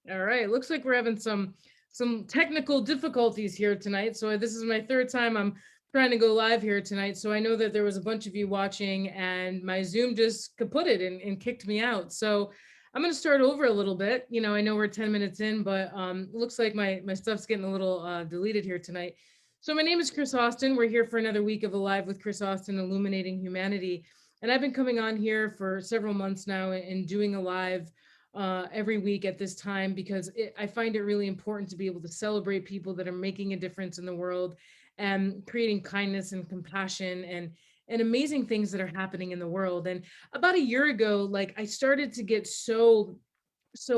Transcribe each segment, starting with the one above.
All right. Looks like we're having some technical difficulties here tonight. So this is my third time I'm trying to go live here tonight. So I know that there was a bunch of you watching and my Zoom just kaputted and kicked me out. So I'm going to start over a little bit. I know we're 10 minutes in, but looks like my stuff's getting a little deleted here tonight. So my name is Chris Austin. We're here for another week of Alive with Chris Austin, Illuminating Humanity. And I've been coming on here for several months now and doing a live every week at this time because I find it really important to be able to celebrate people that are making a difference in the world and creating kindness and compassion and amazing things that are happening in the world. And about a year ago, like I started to get so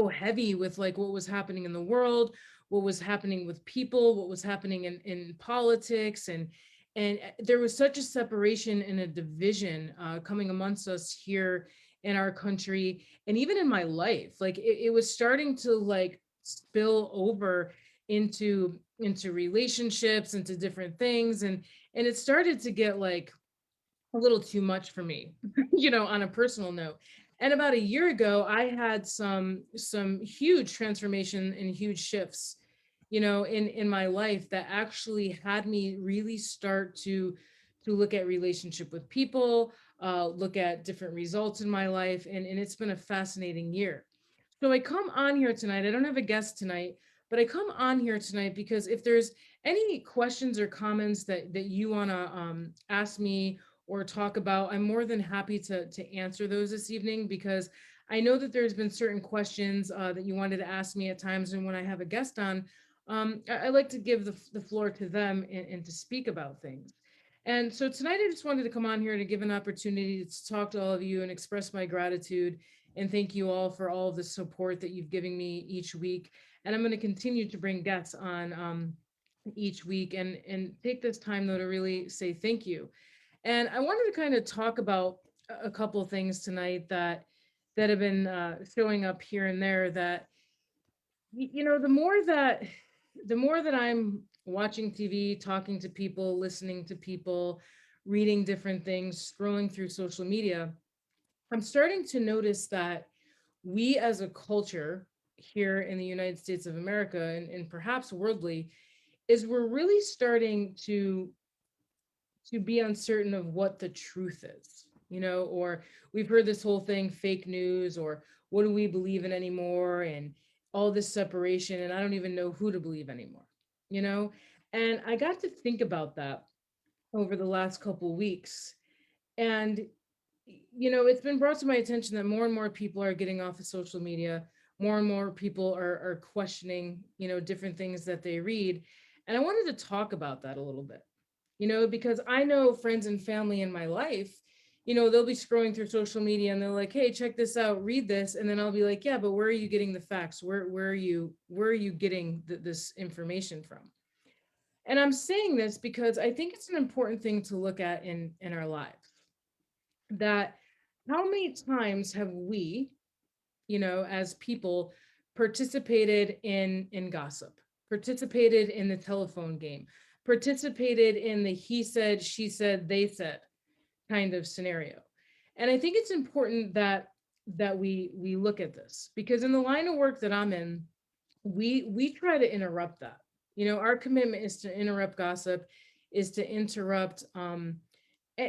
heavy with like what was happening in the world, what was happening with people, what was happening in politics, and there was such a separation and a division coming amongst us here in our country and even in my life. Like it was starting to like spill over into relationships, into different things, and it started to get like a little too much for me, on a personal note. And about a year ago, I had some huge transformation and huge shifts, in my life that actually had me really start to look at relationship with people, look at different results in my life, and it's been a fascinating year. So I come on here tonight. I don't have a guest tonight, but I come on here tonight because if there's any questions or comments that you want to ask me or talk about, I'm more than happy to answer those this evening because I know that there's been certain questions that you wanted to ask me at times, and when I have a guest on, I like to give the floor to them and to speak about things. And so tonight, I just wanted to come on here to give an opportunity to talk to all of you and express my gratitude and thank you all for all of the support that you've given me each week. And I'm going to continue to bring guests on each week and take this time though to really say thank you. And I wanted to kind of talk about a couple of things tonight that have been showing up here and there that the more that I'm watching TV, talking to people, listening to people, reading different things, scrolling through social media, I'm starting to notice that we as a culture here in the United States of America and perhaps worldly is we're really starting to be uncertain of what the truth is, or we've heard this whole thing, fake news, or what do we believe in anymore, and all this separation, and I don't even know who to believe anymore, you know? And I got to think about that over the last couple weeks. And, it's been brought to my attention that more and more people are getting off of social media. More and more people are questioning, different things that they read. And I wanted to talk about that a little bit, because I know friends and family in my life, they'll be scrolling through social media and they're like, hey, check this out, read this. And then I'll be like, yeah, but where are you getting the facts? Where are you getting this information from? And I'm saying this because I think it's an important thing to look at in our lives. That how many times have we, as people, participated in gossip, participated in the telephone game, participated in the he said, she said, they said kind of scenario. And I think it's important that we look at this because in the line of work that I'm in, we try to interrupt that. Our commitment is to interrupt gossip, is to interrupt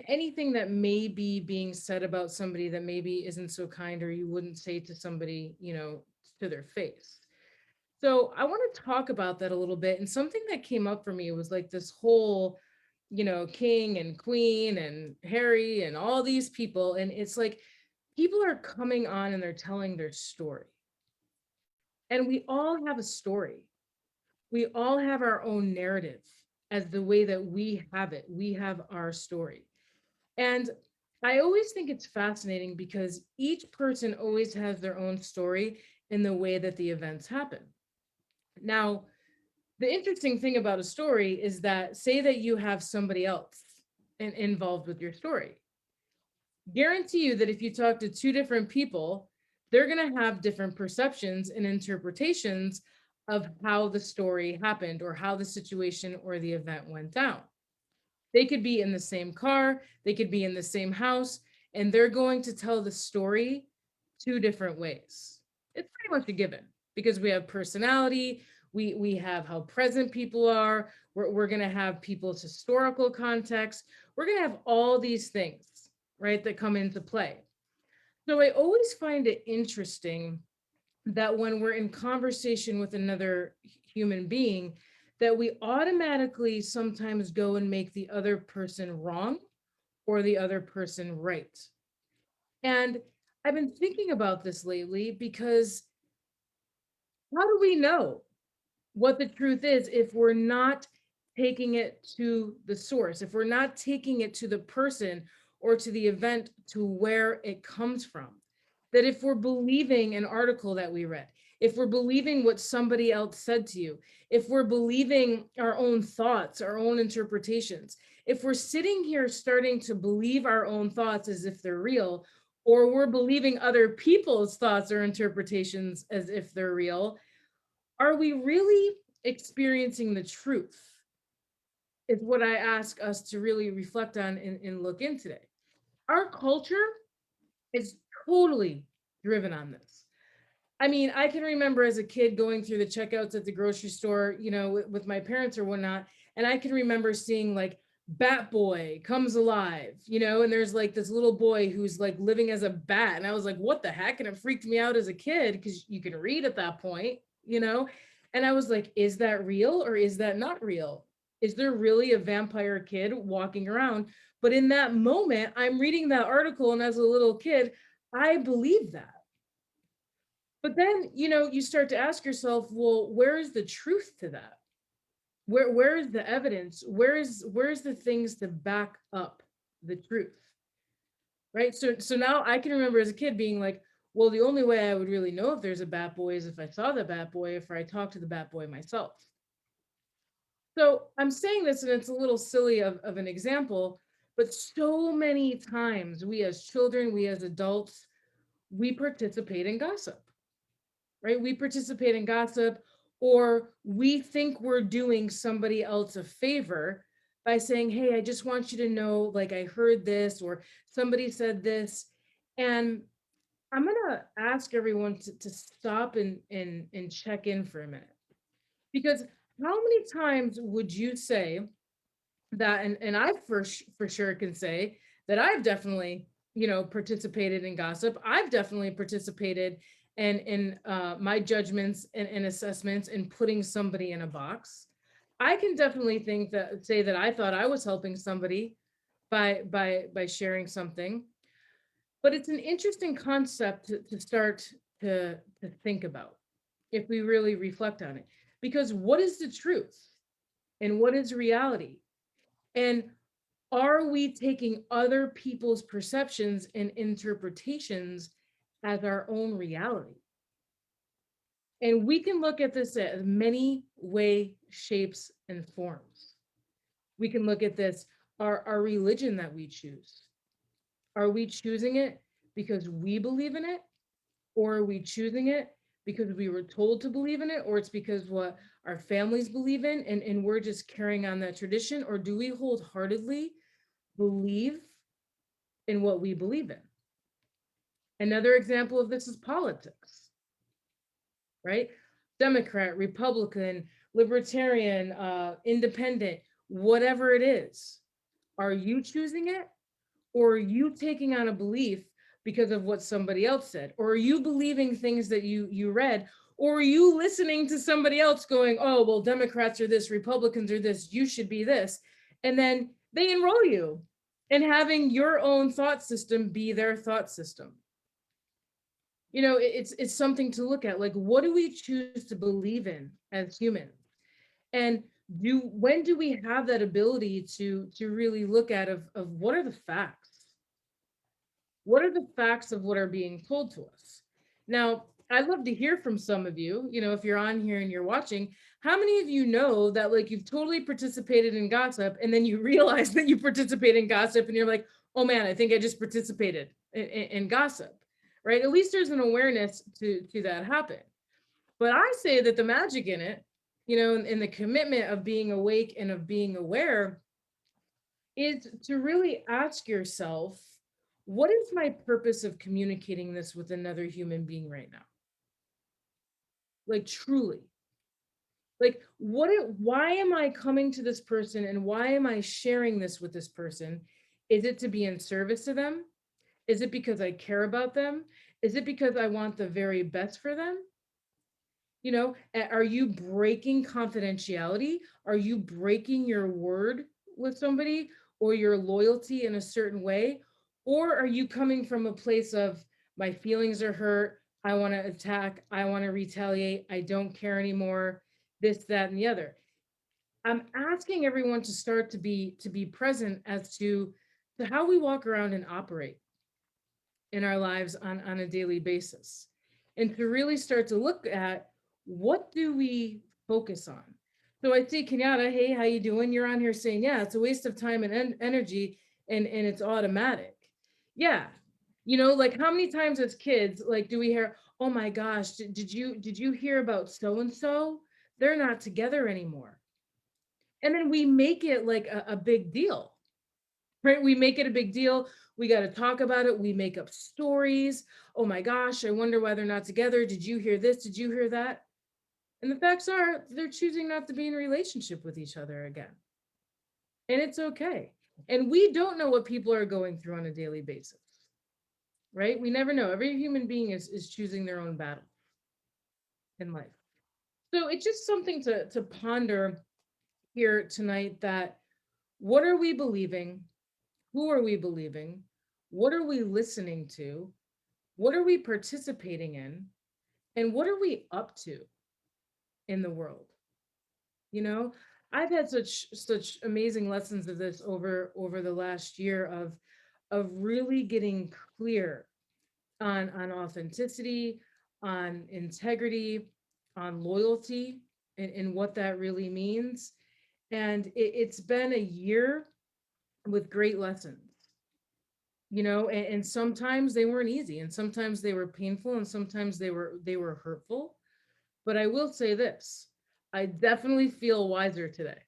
anything that may be being said about somebody that maybe isn't so kind or you wouldn't say to somebody, to their face. So I want to talk about that a little bit. And something that came up for me was like this whole, king and queen and Harry and all these people. And it's like people are coming on and they're telling their story. And we all have a story. We all have our own narrative as the way that we have it. We have our story. And I always think it's fascinating because each person always has their own story in the way that the events happen. Now, the interesting thing about a story is that say that you have somebody else involved with your story. Guarantee you that if you talk to two different people, they're going to have different perceptions and interpretations of how the story happened or how the situation or the event went down. They could be in the same car, they could be in the same house, and they're going to tell the story two different ways. It's pretty much a given because we have personality, we have how present people are, we're going to have people's historical context, we're going to have all these things, right, that come into play. So I always find it interesting that when we're in conversation with another human being, that we automatically sometimes go and make the other person wrong or the other person right. And I've been thinking about this lately because how do we know what the truth is if we're not taking it to the source, if we're not taking it to the person or to the event to where it comes from? That if we're believing an article that we read, if we're believing what somebody else said to you, if we're believing our own thoughts, our own interpretations, if we're sitting here starting to believe our own thoughts as if they're real, or we're believing other people's thoughts or interpretations as if they're real, are we really experiencing the truth? Is what I ask us to really reflect on and look in today. Our culture is totally driven on this. I mean, I can remember as a kid going through the checkouts at the grocery store, with my parents or whatnot. And I can remember seeing like Bat Boy comes alive, and there's like this little boy who's like living as a bat. And I was like, what the heck? And it freaked me out as a kid because you can read at that point, you know? And I was like, is that real or is that not real? Is there really a vampire kid walking around? But in that moment, I'm reading that article, and as a little kid, I believe that. But then, you start to ask yourself, well, where is the truth to that? Where is the evidence? Where's the things to back up the truth? Right? So now I can remember as a kid being like, well, the only way I would really know if there's a bat boy is if I saw the bat boy, if I talked to the bat boy myself. So I'm saying this, and it's a little silly of an example, but so many times we as children, we as adults, we participate in gossip, right? We participate in gossip, or we think we're doing somebody else a favor by saying, hey, I just want you to know, like, I heard this, or somebody said this. And I'm going to ask everyone to stop and check in for a minute. Because how many times would you say that, and I for sure can say that I've definitely, participated in gossip. I've definitely participated in my judgments and assessments and putting somebody in a box. I can definitely say that I thought I was helping somebody by sharing something. But it's an interesting concept to start to think about if we really reflect on it. Because what is the truth and what is reality? And are we taking other people's perceptions and interpretations as our own reality? And we can look at this as many way, shapes, and forms. We can look at this, our religion that we choose. Are we choosing it because we believe in it? Or are we choosing it because we were told to believe in it? Or it's because what our families believe in, and we're just carrying on that tradition? Or do we wholeheartedly believe in what we believe in? Another example of this is politics, right? Democrat, Republican, Libertarian, Independent, whatever it is. Are you choosing it? Or are you taking on a belief because of what somebody else said? Or are you believing things that you read? Or are you listening to somebody else going, oh, well, Democrats are this, Republicans are this, you should be this. And then they enroll you in having your own thought system be their thought system. It's something to look at. Like, what do we choose to believe in as humans? And when do we have that ability to really look at of what are the facts? What are the facts of what are being told to us? Now, I'd love to hear from some of you, if you're on here and you're watching, how many of you know that like you've totally participated in gossip and then you realize that you participate in gossip and you're like, oh man, I think I just participated in gossip, right? At least there's an awareness to that happen. But I say that the magic in it, in the commitment of being awake and of being aware is to really ask yourself, what is my purpose of communicating this with another human being right now? Like truly. Like why am I coming to this person and why am I sharing this with this person? Is it to be in service to them? Is it because I care about them? Is it because I want the very best for them? Are you breaking confidentiality? Are you breaking your word with somebody or your loyalty in a certain way? Or are you coming from a place of my feelings are hurt, I want to attack, I want to retaliate, I don't care anymore, this, that, and the other. I'm asking everyone to start to be present as to how we walk around and operate in our lives on a daily basis, and to really start to look at what do we focus on. So I see Kenyatta, hey, how you doing? You're on here saying, yeah, it's a waste of time and energy, and it's automatic. Yeah. Like how many times as kids, like do we hear, oh my gosh, did you hear about so and so? They're not together anymore. And then we make it like a big deal, right? We make it a big deal. We got to talk about it. We make up stories. Oh my gosh, I wonder why they're not together. Did you hear this? Did you hear that? And the facts are they're choosing not to be in a relationship with each other again. And it's okay. And we don't know what people are going through on a daily basis, right? We never know. Every human being is choosing their own battle in life. So it's just something to ponder here tonight, that what are we believing? Who are we believing? What are we listening to? What are we participating in? And what are we up to in the world? You know, I've had such amazing lessons of this over the last year of really getting clear on authenticity, on integrity, on loyalty, and what that really means. And it's been a year with great lessons. And sometimes they weren't easy, and sometimes they were painful, and sometimes they were hurtful. But I will say this, I definitely feel wiser today.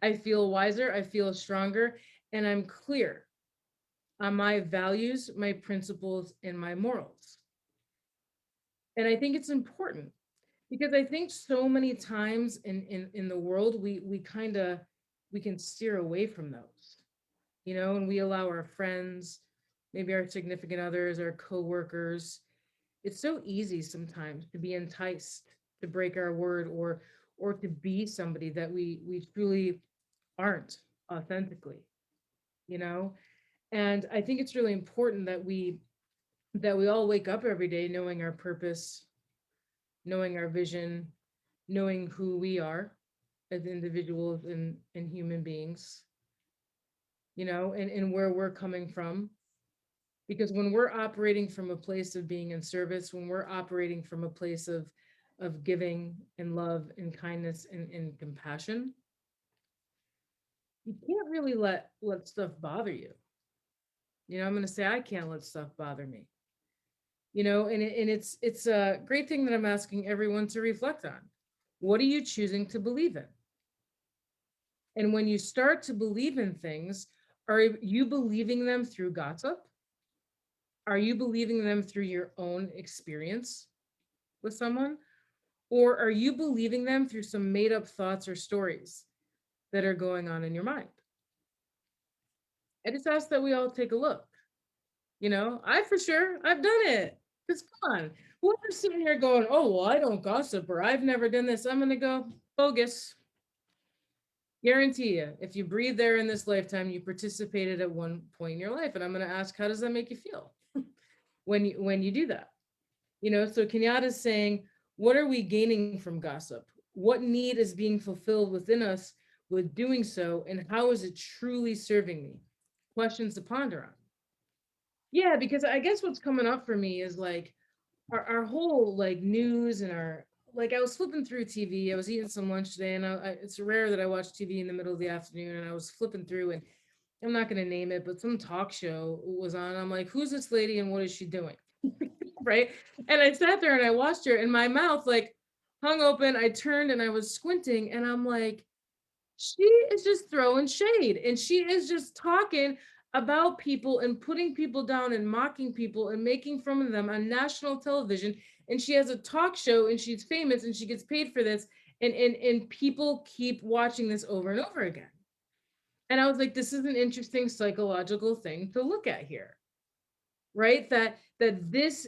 I feel wiser, I feel stronger, and I'm clear on my values, my principles, and my morals. And I think it's important because I think so many times in the world we kind of we can steer away from those, and we allow our friends, maybe our significant others, our coworkers. It's so easy sometimes to be enticed to break our word, or to be somebody that we truly aren't authentically, you know? And I think it's really important that we all wake up every day knowing our purpose, knowing our vision, knowing who we are as individuals and human beings, and where we're coming from. Because when we're operating from a place of being in service, when we're operating from a place of giving and love and kindness and compassion, you can't really let stuff bother you. I'm going to say I can't let stuff bother me. And it's a great thing that I'm asking everyone to reflect on. What are you choosing to believe in? And when you start to believe in things, are you believing them through gossip? Are you believing them through your own experience with someone? Or are you believing them through some made up thoughts or stories that are going on in your mind? I just ask that we all take a look. I for sure, I've done it. Because come on, whoever's sitting here going, oh, well, I don't gossip or I've never done this, I'm going to go, bogus. Guarantee you, if you breathe there in this lifetime, you participated at one point in your life. And I'm going to ask, how does that make you feel when you do that? So Kenyatta's saying, what are we gaining from gossip? What need is being fulfilled within us with doing so? And how is it truly serving me? Questions to ponder on. Yeah, because I guess what's coming up for me is like our whole like news and our like I was flipping through TV. I was eating some lunch today, and it's rare that I watch TV in the middle of the afternoon. And I was flipping through, and I'm not going to name it, but some talk show was on. I'm like, who's this lady and what is she doing? Right. And I sat there and I watched her, and my mouth like hung open. I turned and I was squinting, and I'm like, she is just throwing shade, and she is just talking about people and putting people down and mocking people and making fun of them on national television. And she has a talk show and she's famous and she gets paid for this. And people keep watching this over and over again. And I was like, this is an interesting psychological thing to look at here, right? That this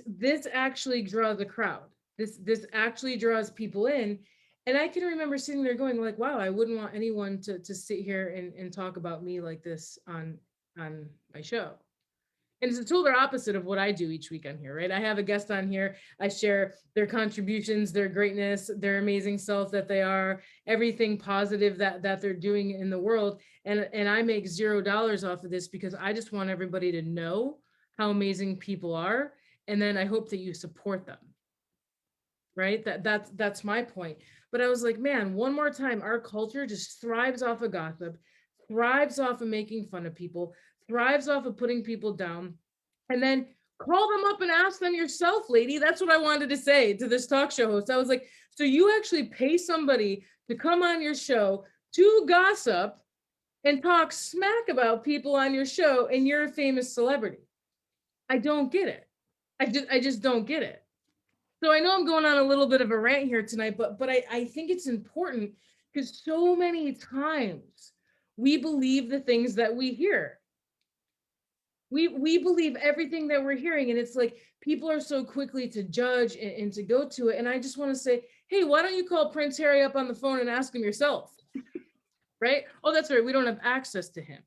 actually draws a crowd. This actually draws people in. And I can remember sitting there going like, wow, I wouldn't want anyone to sit here and talk about me like this on my show. And it's the total opposite of what I do each week on here, right? I have a guest on here. I share their contributions, their greatness, their amazing self that they are, everything positive that they're doing in the world. And I make $0 off of this because I just want everybody to know how amazing people are. And then I hope that you support them, right? That's my point. But I was like, man, one more time, our culture just thrives off of gossip, thrives off of making fun of people, thrives off of putting people down, and then call them up and ask them yourself, lady. That's what I wanted to say to this talk show host. I was like, so you actually pay somebody to come on your show to gossip and talk smack about people on your show, and you're a famous celebrity. I don't get it. I just don't get it. So I know I'm going on a little bit of a rant here tonight, but I think it's important because so many times we believe the things that we hear. We believe everything that we're hearing, and it's like people are so quickly to judge and to go to it. And I just want to say, hey, why don't you call Prince Harry up on the phone and ask him yourself? Right? Oh, that's right. We don't have access to him.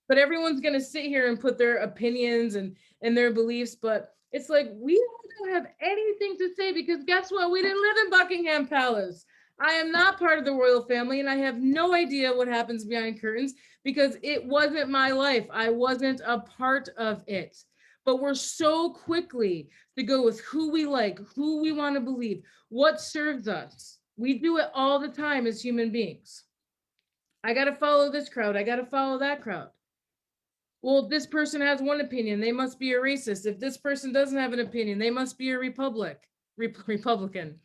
But everyone's going to sit here and put their opinions and their beliefs, but it's like we don't have anything to say because guess what? We didn't live in Buckingham Palace. I am not part of the royal family and I have no idea what happens behind curtains because it wasn't my life. I wasn't a part of it. But we're so quickly to go with who we like, who we want to believe, what serves us. We do it all the time as human beings. I got to follow this crowd. I got to follow that crowd. Well, if this person has one opinion, they must be a racist. If this person doesn't have an opinion, they must be a Republican.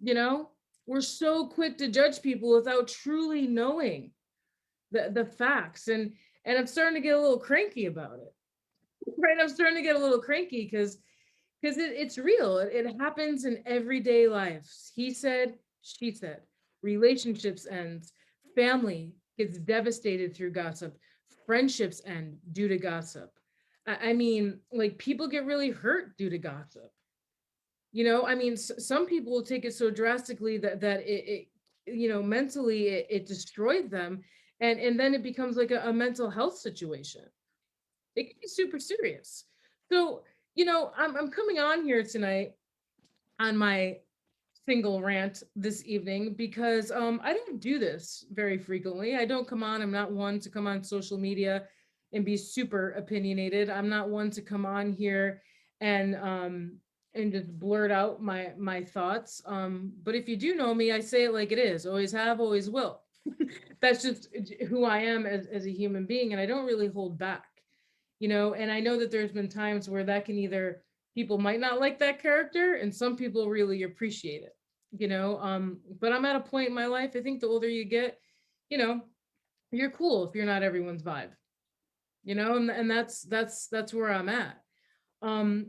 You know, we're so quick to judge people without truly knowing the facts. And I'm starting to get a little cranky about it. Right? I'm starting to get a little cranky because it's real. It happens in everyday life. He said, she said, relationships ends, family gets devastated through gossip, friendships end due to gossip. I mean, like people get really hurt due to gossip. You know, I mean, some people will take it so drastically that it you know, mentally it destroys them, and then it becomes like a mental health situation. It can be super serious. So, you know, I'm coming on here tonight on my single rant this evening because I don't do this very frequently. I don't come on, I'm not one to come on social media and be super opinionated. I'm not one to come on here and just blurt out my thoughts. But if you do know me, I say it like it is. Always have, always will. That's just who I am as a human being, and I don't really hold back. You know, and I know that there's been times where that can either people might not like that character and some people really appreciate it, you know. But I'm at a point in my life, I think the older you get, you know, you're cool if you're not everyone's vibe, you know, and that's where I'm at. um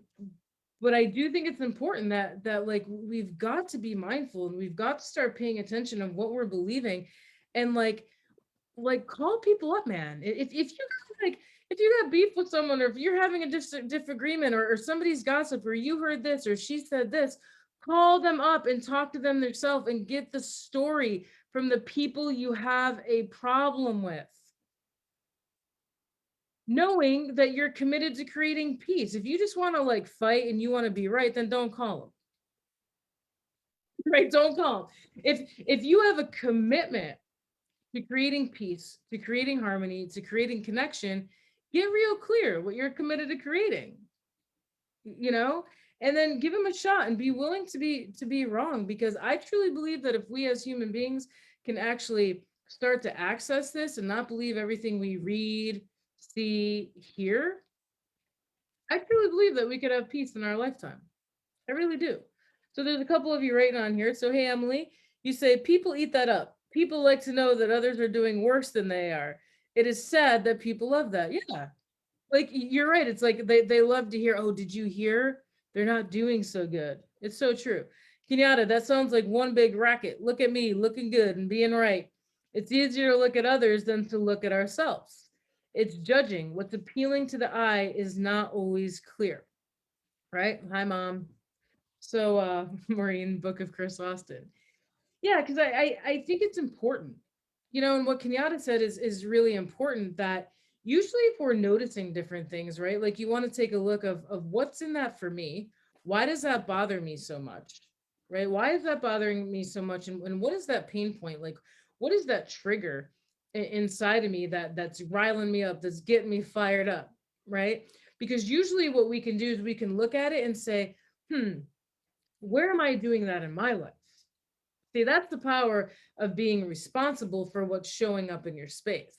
but I do think it's important that like we've got to be mindful and we've got to start paying attention of what we're believing, and like call people up, man. If you like if you got beef with someone, or if you're having a disagreement, or somebody's gossip, or you heard this or she said this, call them up and talk to them themselves and get the story from the people you have a problem with, knowing that you're committed to creating peace. If you just want to like fight and you want to be right, then don't call them. Right? Don't call them. If you have a commitment to creating peace, to creating harmony, to creating connection, get real clear what you're committed to creating, you know, and then give them a shot and be willing to be wrong, because I truly believe that if we as human beings can actually start to access this and not believe everything we read, see, hear, I truly believe that we could have peace in our lifetime. I really do. So there's a couple of you writing on here. So hey, Emily, you say people eat that up. People like to know that others are doing worse than they are. It is sad that people love that. Yeah. Like you're right. It's like they love to hear, oh, did you hear? They're not doing so good. It's so true. Kenyatta, that sounds like one big racket. Look at me looking good and being right. It's easier to look at others than to look at ourselves. It's judging. What's appealing to the eye is not always clear. Right? Hi, mom. So Maureen, book of Chris Austin. Yeah, because I think it's important, and what Kenyatta said is really important. That usually, if we're noticing different things, right, like you want to take a look of what's in that for me. Why does that bother me so much, right? Why is that bothering me so much, and what is that pain point? Like, what is that trigger inside of me that's riling me up, that's getting me fired up, right? Because usually, what we can do is we can look at it and say, where am I doing that in my life? See, that's the power of being responsible for what's showing up in your space,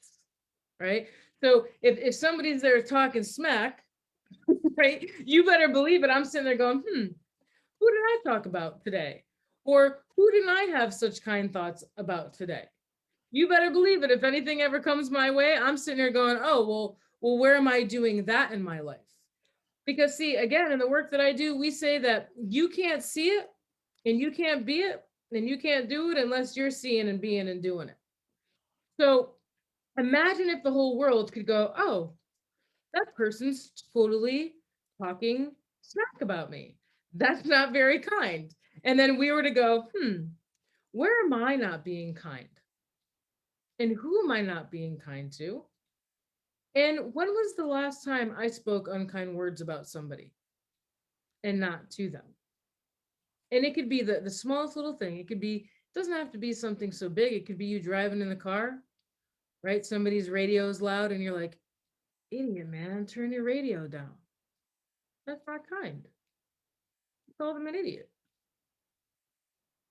right? So if somebody's there talking smack, right, you better believe it. I'm sitting there going, who did I talk about today? Or who didn't I have such kind thoughts about today? You better believe it. If anything ever comes my way, I'm sitting there going, oh, well, where am I doing that in my life? Because see, again, in the work that I do, we say that you can't see it and you can't be it and you can't do it unless you're seeing and being and doing it. So imagine if the whole world could go, oh, that person's totally talking smack about me. That's not very kind. And then we were to go, where am I not being kind? And who am I not being kind to? And when was the last time I spoke unkind words about somebody and not to them? And it could be the smallest little thing. It could be, it doesn't have to be something so big. It could be you driving in the car, right? Somebody's radio is loud and you're like, idiot, man, turn your radio down. That's not kind. You call them an idiot.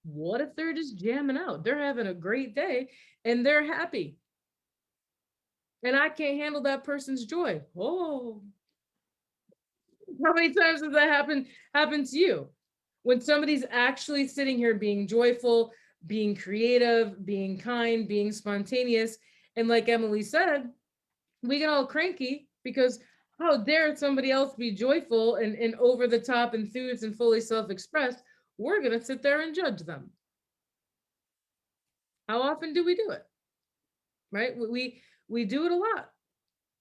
What if they're just jamming out? They're having a great day and they're happy. And I can't handle that person's joy. Oh, how many times has that happened to you? When somebody's actually sitting here being joyful, being creative, being kind, being spontaneous, and like Emily said, we get all cranky because how dare somebody else be joyful and over the top, enthused, and fully self-expressed? We're gonna sit there and judge them. How often do we do it? Right? We do it a lot.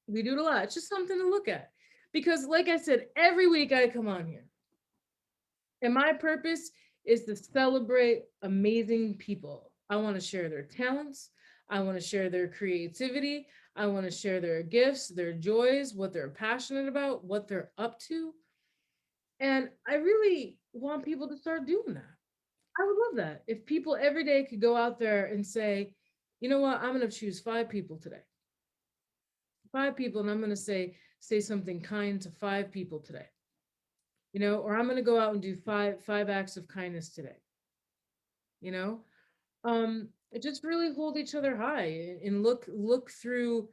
We do it a lot. It's just something to look at. Because, like I said, every week I come on here, and my purpose is to celebrate amazing people. I want to share their talents. I want to share their creativity. I want to share their gifts, their joys, what they're passionate about, what they're up to. And I really want people to start doing that. I would love that. If people every day could go out there and say, you know what, I'm going to choose 5 people today. 5 people, and I'm going to say something kind to 5 people today. Or I'm going to go out and do five acts of kindness today. You know, just really hold each other high and look through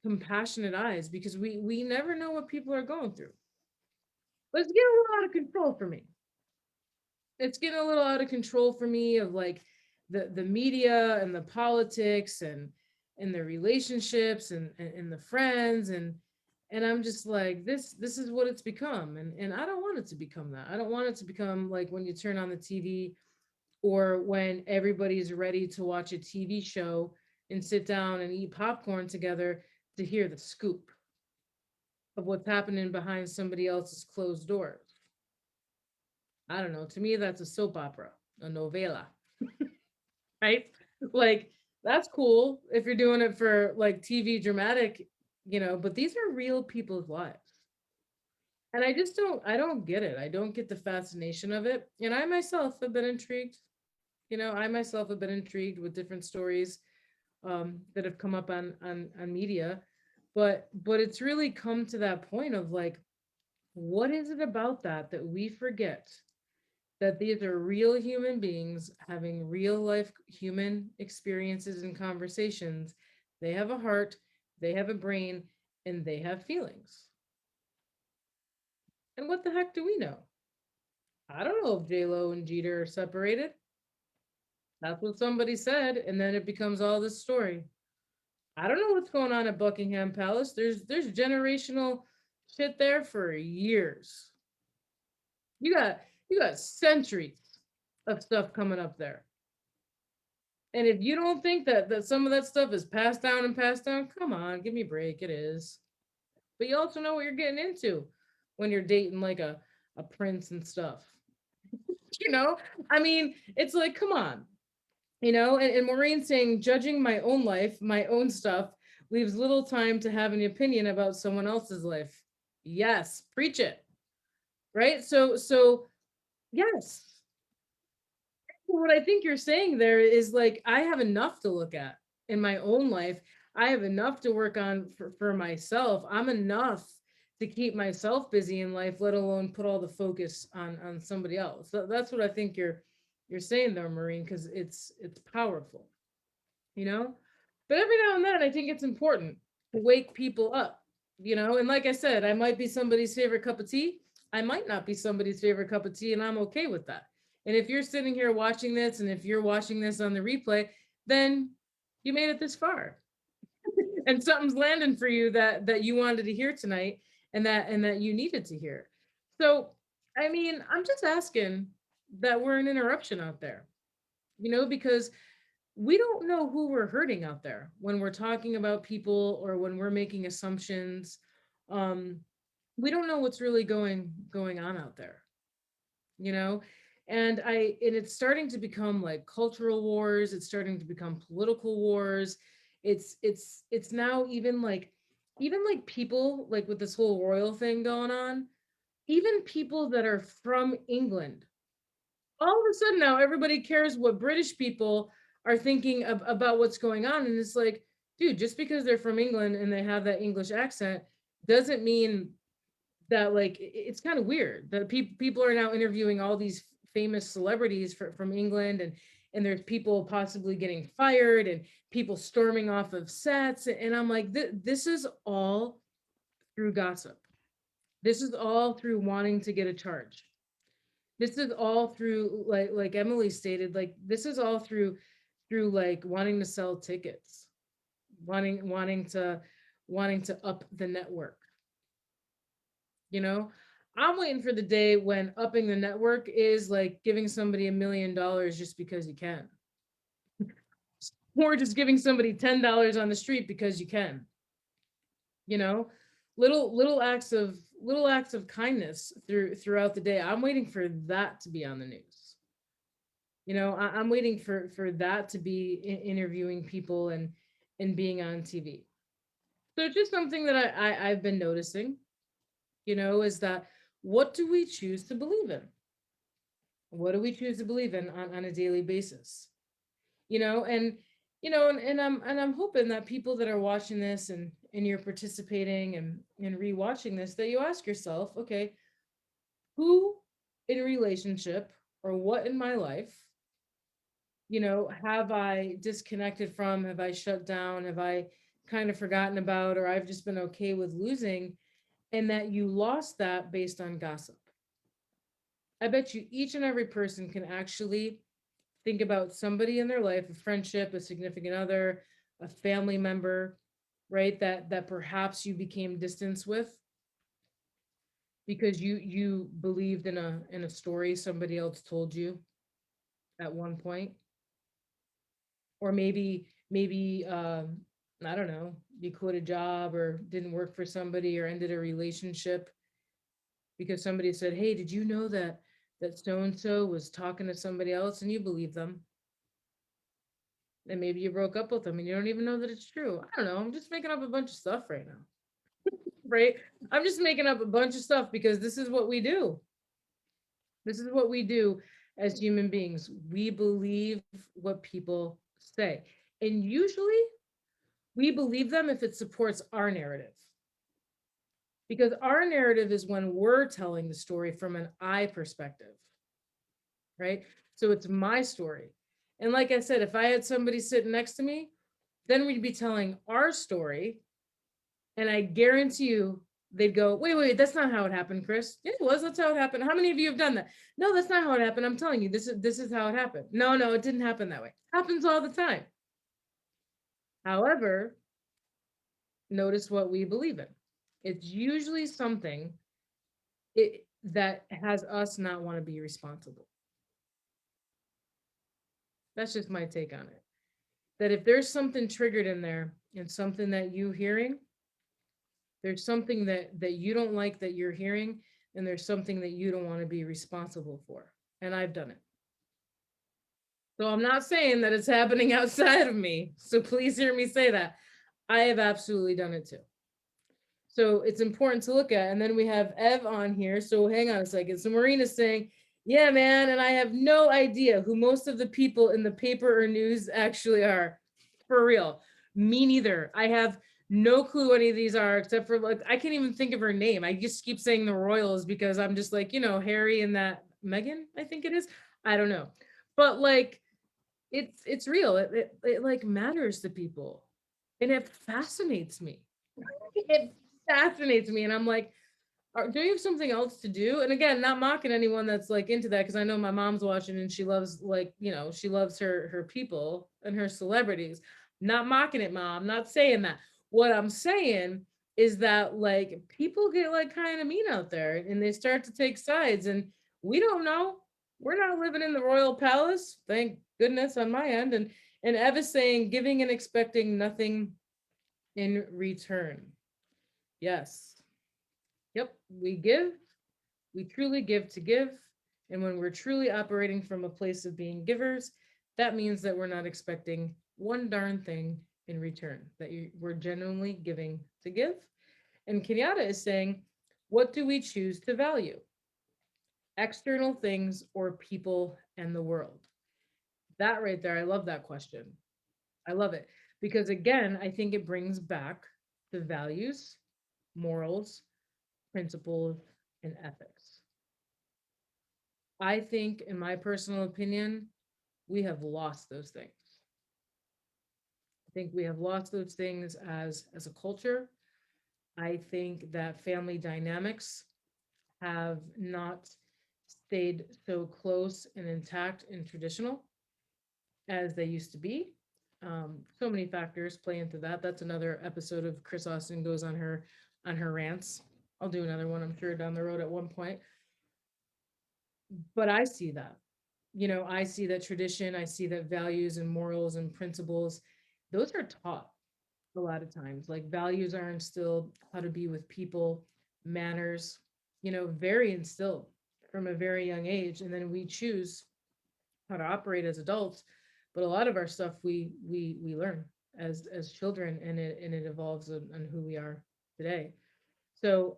compassionate eyes, because we never know what people are going through. But it's getting a little out of control for me. It's getting a little out of control for me, of like the media and the politics and the relationships and the friends, and I'm just like, this is what it's become, and I don't want it to become that. I don't want it to become like when you turn on the TV, or when everybody's ready to watch a TV show and sit down and eat popcorn together to hear the scoop of what's happening behind somebody else's closed doors. I don't know. To me, that's a soap opera, a novela, right? Like, that's cool if you're doing it for like TV dramatic, but these are real people's lives. And I don't get it. I don't get the fascination of it. And I myself have been intrigued. I myself have been intrigued with different stories that have come up on media, but it's really come to that point of like, what is it about that we forget that these are real human beings having real life human experiences and conversations. They have a heart, they have a brain, and they have feelings. And what the heck do we know? I don't know if J-Lo and Jeter are separated. That's what somebody said, and then it becomes all this story. I don't know what's going on at Buckingham Palace. There's generational shit there for years. You got you got centuries of stuff coming up there. And if you don't think that some of that stuff is passed down and passed down, come on, give me a break. It is. But you also know what you're getting into when you're dating like a prince and stuff. You know? I mean, it's like, come on. And Maureen saying, judging my own life, my own stuff, leaves little time to have an opinion about someone else's life. Yes, preach it. Right? So yes. What I think you're saying there is like, I have enough to look at in my own life. I have enough to work on for myself. I'm enough to keep myself busy in life, let alone put all the focus on somebody else. So that's what I think you're saying there, Maureen, because it's powerful, you know? But every now and then I think it's important to wake people up, and like I said, I might be somebody's favorite cup of tea. I might not be somebody's favorite cup of tea, and I'm okay with that. And if you're sitting here watching this, and if you're watching this on the replay, then you made it this far. And something's landing for you that you wanted to hear tonight, and that you needed to hear. So, I mean, I'm just asking that we're an interruption out there, because we don't know who we're hurting out there when we're talking about people or when we're making assumptions. um we don't know what's really going on out there, you know and it's starting to become like cultural wars. It's starting to become political wars. It's now even like people, like with this whole royal thing going on, even people that are from England, all of a sudden now everybody cares what British people are thinking about what's going on. And it's like, dude, just because they're from England and they have that English accent doesn't mean that, like, it's kind of weird that people are now interviewing all these famous celebrities from England, and there's people possibly getting fired and people storming off of sets. And I'm like, this is all through gossip. This is all through wanting to get a charge. This is all through, like Emily stated, like this is all through like wanting to sell tickets, wanting to up the network, you know. I'm waiting for the day when upping the network is like giving somebody $1 million just because you can, or just giving somebody $10 on the street because you can, you know. Little acts of kindness throughout the day. I'm waiting for that to be on the news. I'm waiting for that to be interviewing people and being on TV. So it's just something that I've been noticing, is that, what do we choose to believe in? What do we choose to believe in on a daily basis? And I'm hoping that people that are watching this, and you're participating and rewatching this, that you ask yourself, okay, who in relationship or what in my life, have I disconnected from? Have I shut down? Have I kind of forgotten about, or I've just been okay with losing? And that you lost that based on gossip. I bet you each and every person can actually think about somebody in their life, a friendship, a significant other, a family member, right? That perhaps you became distance with because you believed in a story somebody else told you at one point. Or maybe I don't know, you quit a job or didn't work for somebody or ended a relationship because somebody said, hey, did you know that so and so was talking to somebody else, and you believe them. And maybe you broke up with them and you don't even know that it's true. I don't know, I'm just making up a bunch of stuff right now. Right? I'm just making up a bunch of stuff because this is what we do. This is what we do as human beings. We believe what people say. And usually we believe them if it supports our narrative. Because our narrative is when we're telling the story from an I perspective, right? So it's my story. And like I said, if I had somebody sitting next to me, then we'd be telling our story. And I guarantee you, they'd go, wait, that's not how it happened, Chris. Yeah, it was. That's how it happened. How many of you have done that? No, that's not how it happened. I'm telling you, this is how it happened. No, it didn't happen that way. Happens all the time. However, Notice what we believe in. It's usually something that has us not want to be responsible. That's just my take on it. That if there's something triggered in there and something that you hearing, there's something that you don't like that you're hearing, and there's something that you don't want to be responsible for. And I've done it. So I'm not saying that it's happening outside of me. So please hear me say that. I have absolutely done it too. So it's important to look at. And then we have Ev on here. So hang on a second. So Marina's saying, yeah, man. And I have no idea who most of the people in the paper or news actually are. For real. Me neither. I have no clue any of these are, except for like, I can't even think of her name. I just keep saying the Royals because I'm just like, Harry and that Meghan, I think it is. I don't know. But like, it's real. It like matters to people. And it fascinates me. It fascinates me. And I'm like, do you have something else to do? And again, not mocking anyone that's like into that, because I know my mom's watching and she loves, like, she loves her people and her celebrities. Not mocking it, mom. Not saying that. What I'm saying is that like people get like kind of mean out there and they start to take sides, and we don't know. We're not living in the royal palace, thank goodness on my end. And Ev is saying giving and expecting nothing in return. Yes. Yep. We truly give to give. And when we're truly operating from a place of being givers, that means that we're not expecting one darn thing in return, that we're genuinely giving to give. And Kenyatta is saying, what do we choose to value? External things or people and the world? That right there, I love that question. I love it. Because again, I think it brings back the values, morals, principles, and ethics. I think, in my personal opinion, we have lost those things. I think we have lost those things as a culture. I think that family dynamics have not stayed so close and intact and traditional as they used to be. So many factors play into that. That's another episode of Chris Austin goes on her rants. I'll do another one, I'm sure, down the road at one point. But I see that. I see that tradition, I see that values and morals and principles, those are taught a lot of times. Like values are instilled, how to be with people, manners, very instilled from a very young age. And then we choose how to operate as adults. But a lot of our stuff we learn as children, and it evolves on who we are today. So,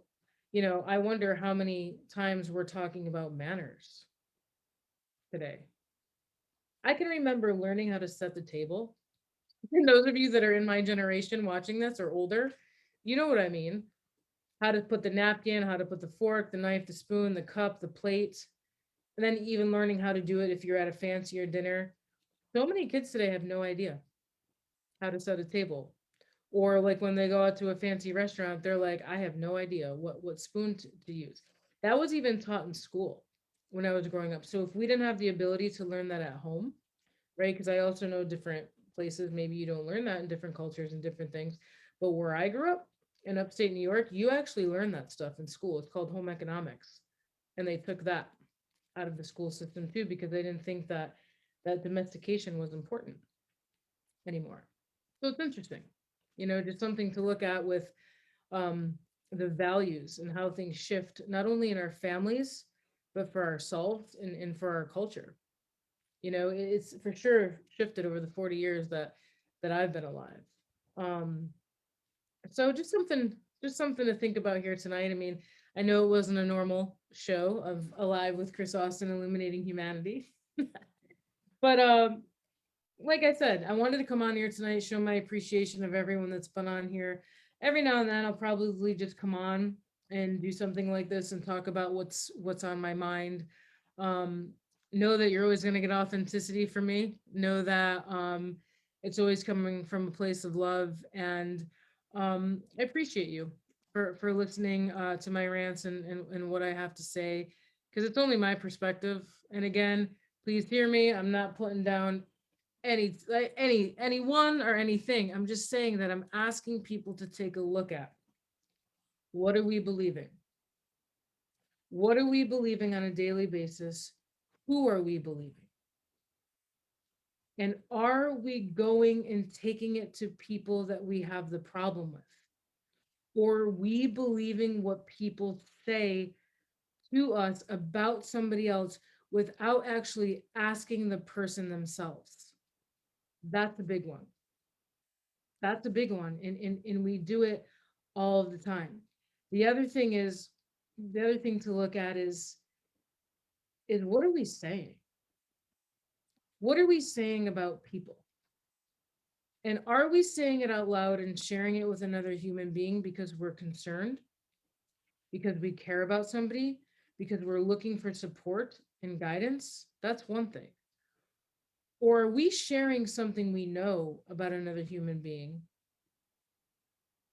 I wonder how many times we're talking about manners today. I can remember learning how to set the table. And those of you that are in my generation watching this or older, you know what I mean. How to put the napkin, how to put the fork, the knife, the spoon, the cup, the plate, and then even learning how to do it if you're at a fancier dinner. So many kids today have no idea how to set a table. Or like when they go out to a fancy restaurant, they're like, I have no idea what spoon to use. That was even taught in school when I was growing up. So if we didn't have the ability to learn that at home, right? Because I also know different places, maybe you don't learn that in different cultures and different things. But where I grew up in upstate New York, you actually learn that stuff in school. It's called home economics. And they took that out of the school system too, because they didn't think that domestication was important anymore. So it's interesting, just something to look at with um, the values and how things shift, not only in our families, but for ourselves and for our culture. It's for sure shifted over the 40 years that I've been alive. Um, so just something to think about here tonight. I mean, I know it wasn't a normal show of Alive with Chris Austin illuminating humanity, but like I said, I wanted to come on here tonight, show my appreciation of everyone that's been on here. Every now and then, I'll probably just come on and do something like this and talk about what's on my mind. Um, know that you're always going to get authenticity from me. Know that it's always coming from a place of love, and I appreciate you for listening to my rants and what I have to say, because it's only my perspective. And again, please hear me. I'm not putting down anyone or anything. I'm just saying that I'm asking people to take a look at, what are we believing? What are we believing on a daily basis? Who are we believing? And are we going and taking it to people that we have the problem with? Or are we believing what people say to us about somebody else without actually asking the person themselves? That's a big one. That's a big one. And we do it all the time. The other thing is, the other thing to look at is what are we saying? What are we saying about people? And are we saying it out loud and sharing it with another human being because we're concerned, because we care about somebody, because we're looking for support and guidance? That's one thing. Or are we sharing something we know about another human being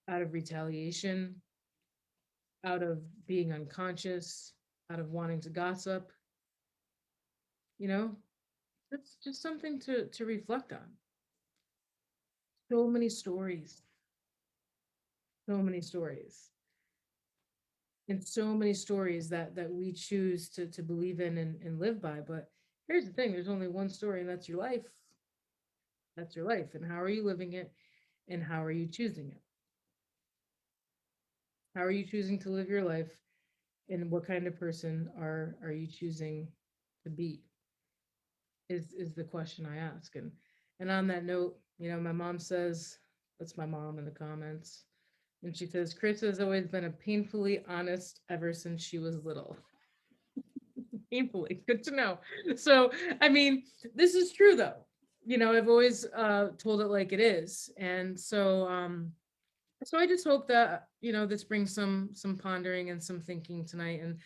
out of retaliation, out of being unconscious, out of wanting to gossip? You know, that's just something to reflect on. So many stories, so many stories, and so many stories that we choose to believe in and live by. But here's the thing: there's only one story, and that's your life. That's your life, and how are you living it, and how are you choosing it? How are you choosing to live your life, and what kind of person are you choosing to be? Is the question I ask. And on that note, my mom says, that's my mom in the comments. And she says, Chris has always been a painfully honest ever since she was little. Painfully. Good to know. So, I mean, this is true though. I've always told it like it is. And so I just hope that, this brings some pondering and some thinking tonight. And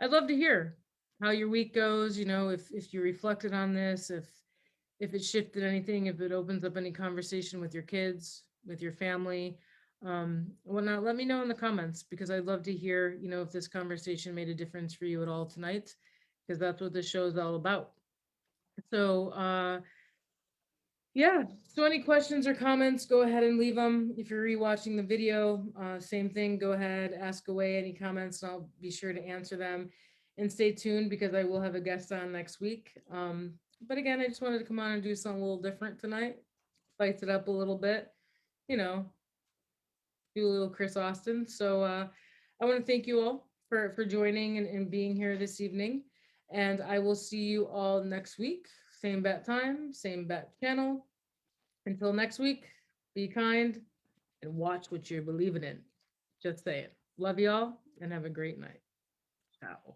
I'd love to hear how your week goes, if you reflected on this, if it shifted anything, if it opens up any conversation with your kids, with your family. Whatnot, let me know in the comments because I'd love to hear, if this conversation made a difference for you at all tonight, because that's what this show is all about. So, yeah. So, any questions or comments, go ahead and leave them. If you're rewatching the video, same thing. Go ahead, ask away any comments, and I'll be sure to answer them. And stay tuned because I will have a guest on next week. But again, I just wanted to come on and do something a little different tonight, spice it up a little bit, you know, do a little Chris Austin. So I want to thank you all for joining and being here this evening. And I will see you all next week. Same bat time, same bat channel. Until next week, be kind and watch what you're believing in. Just saying. Love y'all and have a great night. Ciao.